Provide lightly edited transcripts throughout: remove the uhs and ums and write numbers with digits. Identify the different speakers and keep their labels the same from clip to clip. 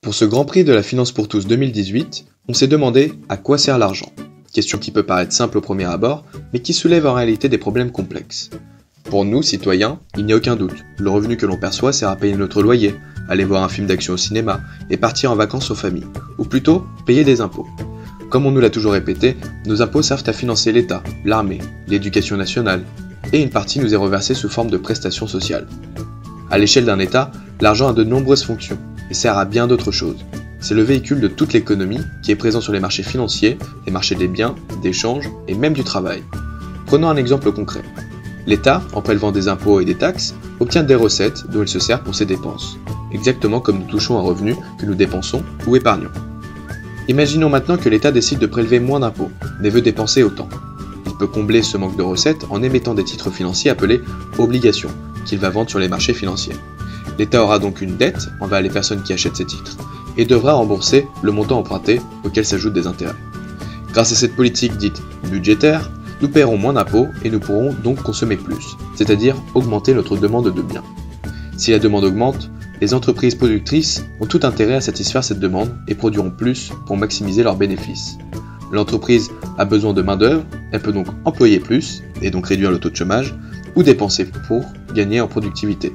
Speaker 1: Pour ce Grand Prix de la finance pour tous 2018, on s'est demandé à quoi sert l'argent. Question qui peut paraître simple au premier abord, mais qui soulève en réalité des problèmes complexes. Pour nous, citoyens, il n'y a aucun doute, le revenu que l'on perçoit sert à payer notre loyer, aller voir un film d'action au cinéma et partir en vacances aux familles, ou plutôt payer des impôts. Comme on nous l'a toujours répété, nos impôts servent à financer l'État, l'armée, l'éducation nationale, et une partie nous est reversée sous forme de prestations sociales. À l'échelle d'un État, l'argent a de nombreuses fonctions et sert à bien d'autres choses. C'est le véhicule de toute l'économie qui est présent sur les marchés financiers, les marchés des biens, d'échanges et même du travail. Prenons un exemple concret. L'État, en prélevant des impôts et des taxes, obtient des recettes dont il se sert pour ses dépenses, exactement comme nous touchons un revenu que nous dépensons ou épargnons. Imaginons maintenant que l'État décide de prélever moins d'impôts, mais veut dépenser autant. Il peut combler ce manque de recettes en émettant des titres financiers appelés obligations, qu'il va vendre sur les marchés financiers. L'État aura donc une dette envers les personnes qui achètent ces titres, et devra rembourser le montant emprunté auquel s'ajoutent des intérêts. Grâce à cette politique dite budgétaire, nous paierons moins d'impôts et nous pourrons donc consommer plus, c'est-à-dire augmenter notre demande de biens. Si la demande augmente, les entreprises productrices ont tout intérêt à satisfaire cette demande et produiront plus pour maximiser leurs bénéfices. L'entreprise a besoin de main-d'œuvre, elle peut donc employer plus, et donc réduire le taux de chômage, ou dépenser pour gagner en productivité.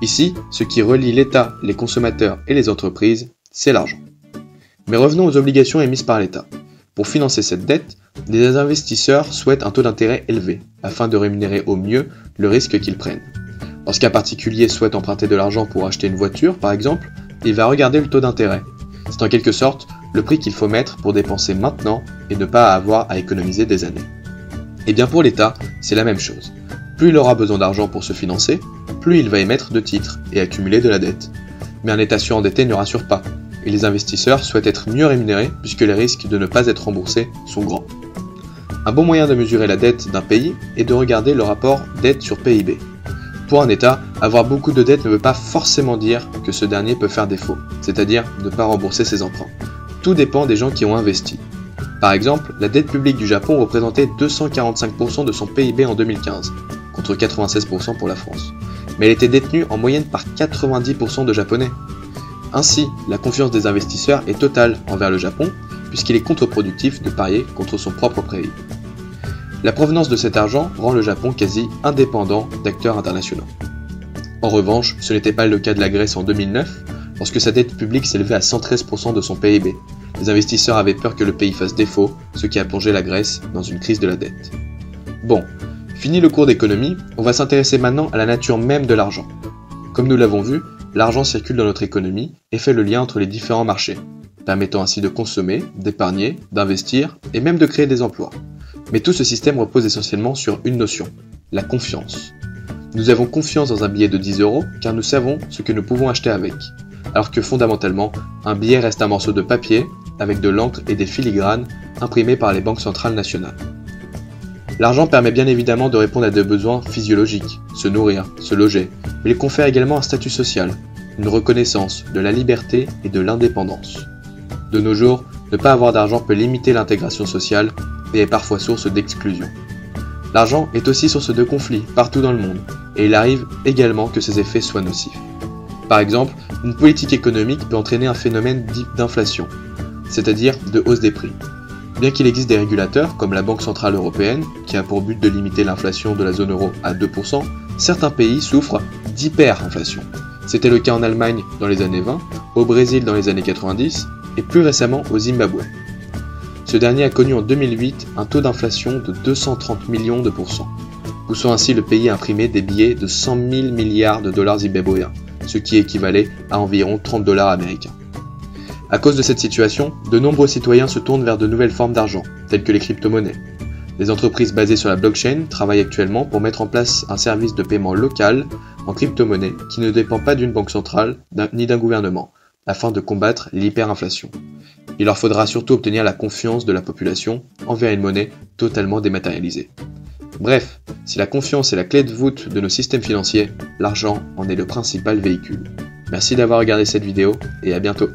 Speaker 1: Ici, ce qui relie l'État, les consommateurs et les entreprises, c'est l'argent. Mais revenons aux obligations émises par l'État. Pour financer cette dette, les investisseurs souhaitent un taux d'intérêt élevé, afin de rémunérer au mieux le risque qu'ils prennent. Lorsqu'un particulier souhaite emprunter de l'argent pour acheter une voiture, par exemple, il va regarder le taux d'intérêt. C'est en quelque sorte le prix qu'il faut mettre pour dépenser maintenant et ne pas avoir à économiser des années. Et bien pour l'État, c'est la même chose. Plus il aura besoin d'argent pour se financer, plus il va émettre de titres et accumuler de la dette. Mais un État surendetté ne rassure pas, et les investisseurs souhaitent être mieux rémunérés puisque les risques de ne pas être remboursés sont grands. Un bon moyen de mesurer la dette d'un pays est de regarder le rapport dette sur PIB. Pour un État, avoir beaucoup de dettes ne veut pas forcément dire que ce dernier peut faire défaut, c'est-à-dire ne pas rembourser ses emprunts. Tout dépend des gens qui ont investi. Par exemple, la dette publique du Japon représentait 245% de son PIB en 2015, contre 96% pour la France. Mais elle était détenue en moyenne par 90% de Japonais. Ainsi, la confiance des investisseurs est totale envers le Japon, puisqu'il est contre-productif de parier contre son propre pays. La provenance de cet argent rend le Japon quasi indépendant d'acteurs internationaux. En revanche, ce n'était pas le cas de la Grèce en 2009, lorsque sa dette publique s'élevait à 113% de son PIB. Les investisseurs avaient peur que le pays fasse défaut, ce qui a plongé la Grèce dans une crise de la dette. Bon, fini le cours d'économie, on va s'intéresser maintenant à la nature même de l'argent. Comme nous l'avons vu, l'argent circule dans notre économie et fait le lien entre les différents marchés, permettant ainsi de consommer, d'épargner, d'investir et même de créer des emplois. Mais tout ce système repose essentiellement sur une notion, la confiance. Nous avons confiance dans un billet de 10 € car nous savons ce que nous pouvons acheter avec, alors que fondamentalement, un billet reste un morceau de papier avec de l'encre et des filigranes imprimés par les banques centrales nationales. L'argent permet bien évidemment de répondre à des besoins physiologiques, se nourrir, se loger, mais il confère également un statut social, une reconnaissance, de la liberté et de l'indépendance. De nos jours, ne pas avoir d'argent peut limiter l'intégration sociale et est parfois source d'exclusion. L'argent est aussi source de conflits partout dans le monde, et il arrive également que ses effets soient nocifs. Par exemple, une politique économique peut entraîner un phénomène dit d'inflation, c'est-à-dire de hausse des prix. Bien qu'il existe des régulateurs, comme la Banque Centrale Européenne, qui a pour but de limiter l'inflation de la zone euro à 2%, certains pays souffrent d'hyperinflation. C'était le cas en Allemagne dans les années 20, au Brésil dans les années 90, et plus récemment au Zimbabwe. Ce dernier a connu en 2008 un taux d'inflation de 230 millions de %, poussant ainsi le pays à imprimer des billets de 100 000 milliards de dollars zimbabwéens, ce qui équivalait à environ 30 $ américains. À cause de cette situation, de nombreux citoyens se tournent vers de nouvelles formes d'argent, telles que les crypto-monnaies. Les entreprises basées sur la blockchain travaillent actuellement pour mettre en place un service de paiement local en crypto-monnaie qui ne dépend pas d'une banque centrale ni d'un gouvernement, afin de combattre l'hyperinflation. Il leur faudra surtout obtenir la confiance de la population envers une monnaie totalement dématérialisée. Bref, si la confiance est la clé de voûte de nos systèmes financiers, l'argent en est le principal véhicule. Merci d'avoir regardé cette vidéo et à bientôt.